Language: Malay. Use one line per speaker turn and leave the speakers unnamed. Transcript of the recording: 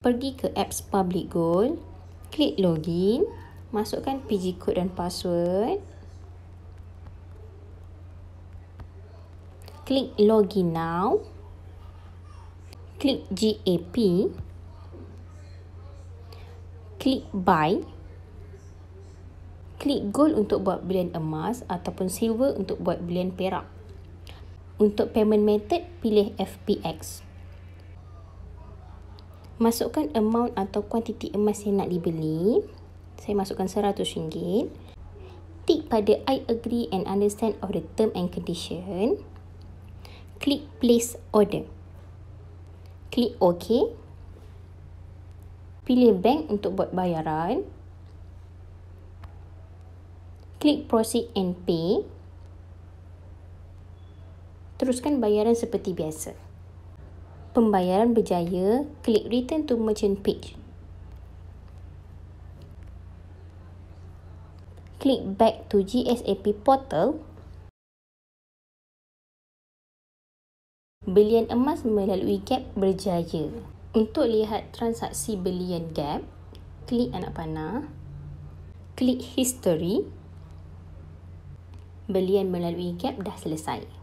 Pergi ke apps Public Gold, klik login, masukkan PG code dan password. Klik login now. Klik GAP. Klik buy. Klik gold untuk buat belian emas ataupun silver untuk buat belian perak. Untuk payment method, pilih FPX. Masukkan amount atau kuantiti emas yang nak dibeli. Saya masukkan RM100. Tik pada I agree and understand of the term and condition. Klik place order. Klik OK. Pilih bank untuk buat bayaran. Klik proceed and pay. Teruskan bayaran seperti biasa. Pembayaran berjaya, klik return to merchant page. Klik back to GSAP portal. Belian emas melalui Gap berjaya. Untuk lihat transaksi belian Gap, klik anak panah. Klik history. Belian melalui Gap dah selesai.